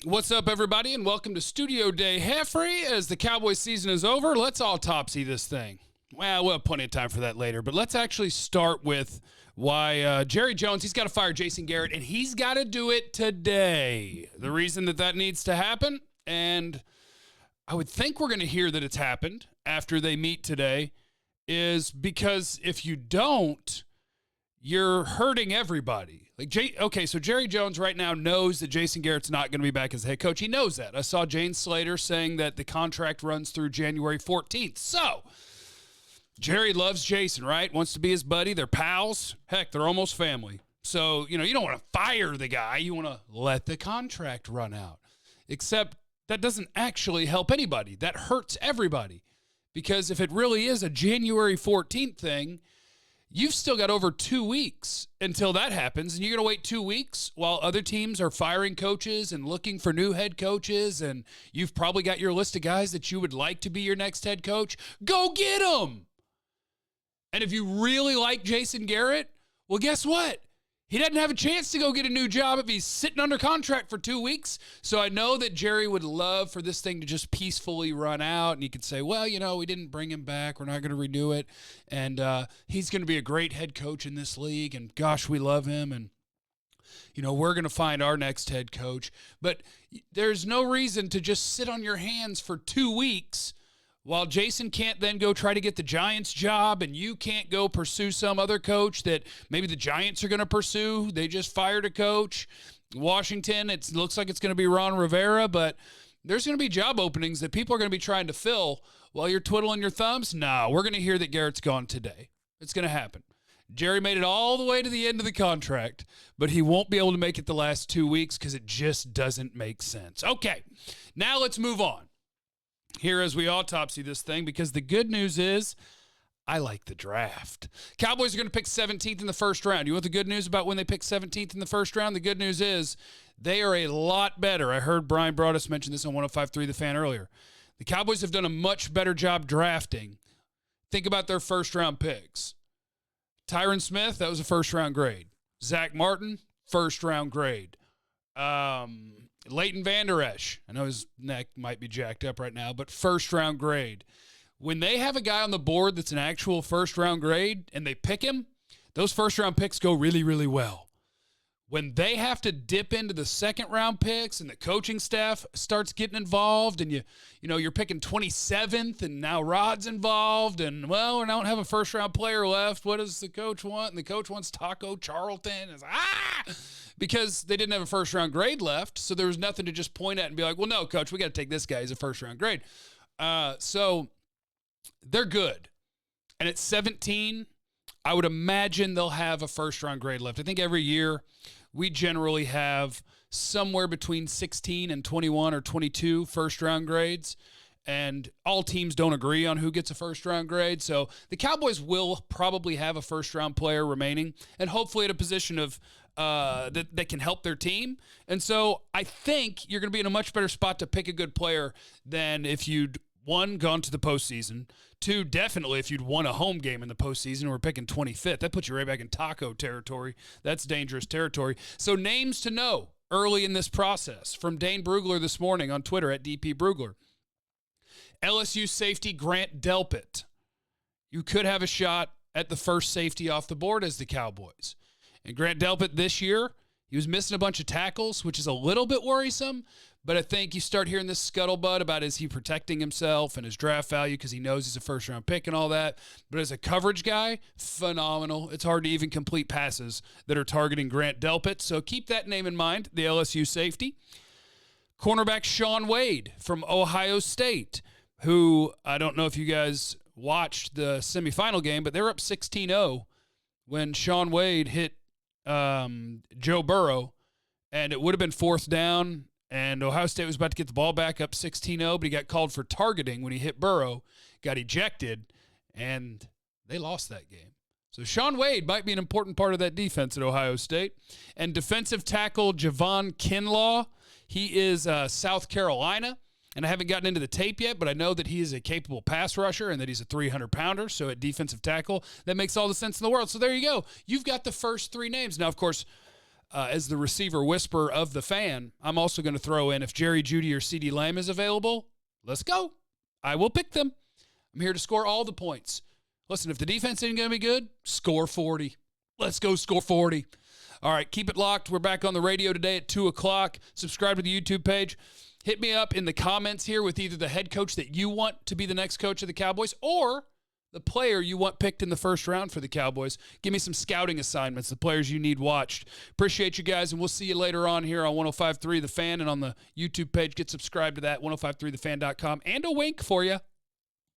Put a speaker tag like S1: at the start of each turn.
S1: What's up, everybody, and welcome to Studio Day Heffrey. As the Cowboys season is over, let's autopsy this thing. Well, we'll have plenty of time for that later, but let's actually start with why Jerry Jones, he's got to fire Jason Garrett, and he's got to do it today. The reason that needs to happen, and I would think we're going to hear that it's happened after they meet today, is because if you don't, you're hurting everybody. So Jerry Jones right now knows that Jason Garrett's not going to be back as head coach. He knows that. I saw Jane Slater saying that the contract runs through January 14th. So Jerry loves Jason, right? Wants to be his buddy. They're pals. Heck, they're almost family. So, you don't want to fire the guy. You want to let the contract run out. Except that doesn't actually help anybody. That hurts everybody. Because if it really is a January 14th thing, you've still got over 2 weeks until that happens, and you're going to wait 2 weeks while other teams are firing coaches and looking for new head coaches, and you've probably got your list of guys that you would like to be your next head coach. Go get them! And if you really like Jason Garrett, well, guess what? He doesn't have a chance to go get a new job if he's sitting under contract for 2 weeks. So I know that Jerry would love for this thing to just peacefully run out. And he could say, well, we didn't bring him back. We're not going to renew it. And he's going to be a great head coach in this league. And gosh, we love him. And, we're going to find our next head coach. But there's no reason to just sit on your hands for 2 weeks while Jason can't then go try to get the Giants job, and you can't go pursue some other coach that maybe the Giants are going to pursue. They just fired a coach. Washington, it looks like it's going to be Ron Rivera, but there's going to be job openings that people are going to be trying to fill while you're twiddling your thumbs. No, we're going to hear that Garrett's gone today. It's going to happen. Jerry made it all the way to the end of the contract, but he won't be able to make it the last 2 weeks because it just doesn't make sense. Okay, now let's move on here as we autopsy this thing, because the good news is I like the draft. Cowboys are going to pick 17th in the first round. You want the good news about when they pick 17th in the first round? The good news is they are a lot better. I heard Brian Broaddus mention this on 105.3 The Fan earlier. The Cowboys have done a much better job drafting. Think about their first-round picks. Tyron Smith, that was a first-round grade. Zach Martin, first-round grade. Leighton Vander Esch, I know his neck might be jacked up right now, but first-round grade. When they have a guy on the board that's an actual first-round grade and they pick him, those first-round picks go really, really well. When they have to dip into the second-round picks and the coaching staff starts getting involved and you're picking 27th and now Rod's involved and, well, we don't have a first-round player left. What does the coach want? And the coach wants Taco Charlton. It's because they didn't have a first-round grade left, so there was nothing to just point at and be like, well, no, coach, we got to take this guy as a first-round grade. So they're good. And at 17, I would imagine they'll have a first-round grade left. I think every year we generally have somewhere between 16 and 21 or 22 first-round grades, and all teams don't agree on who gets a first-round grade. So the Cowboys will probably have a first-round player remaining, and hopefully at a position of that can help their team. And so I think you're going to be in a much better spot to pick a good player than if you'd, one, gone to the postseason. Two, definitely if you'd won a home game in the postseason and were picking 25th. That puts you right back in taco territory. That's dangerous territory. So names to know early in this process from Dane Brugler this morning on Twitter at DP Brugler. LSU safety Grant Delpit. You could have a shot at the first safety off the board as the Cowboys. And Grant Delpit this year, he was missing a bunch of tackles, which is a little bit worrisome. But I think you start hearing this scuttlebutt about is he protecting himself and his draft value because he knows he's a first-round pick and all that. But as a coverage guy, phenomenal. It's hard to even complete passes that are targeting Grant Delpit. So keep that name in mind, the LSU safety. Cornerback Shaun Wade from Ohio State, who I don't know if you guys watched the semifinal game, but they were up 16-0 when Shaun Wade hit Joe Burrow, and it would have been fourth down, and Ohio State was about to get the ball back up 16-0, but he got called for targeting when he hit Burrow, got ejected, and they lost that game. So Shaun Wade might be an important part of that defense at Ohio State. And defensive tackle Javon Kinlaw, he is South Carolina. And I haven't gotten into the tape yet, but I know that he is a capable pass rusher and that he's a 300-pounder. So at defensive tackle, that makes all the sense in the world. So there you go. You've got the first 3 names. Now, of course, as the receiver whisperer of the fan, I'm also going to throw in if Jerry Jeudy or CeeDee Lamb is available, let's go. I will pick them. I'm here to score all the points. Listen, if the defense isn't going to be good, score 40. Let's go score 40. All right, keep it locked. We're back on the radio today at 2 o'clock. Subscribe to the YouTube page. Hit me up in the comments here with either the head coach that you want to be the next coach of the Cowboys or the player you want picked in the first round for the Cowboys. Give me some scouting assignments, the players you need watched. Appreciate you guys, and we'll see you later on here on 105.3 The Fan and on the YouTube page. Get subscribed to that, 1053thefan.com, and a wink for you.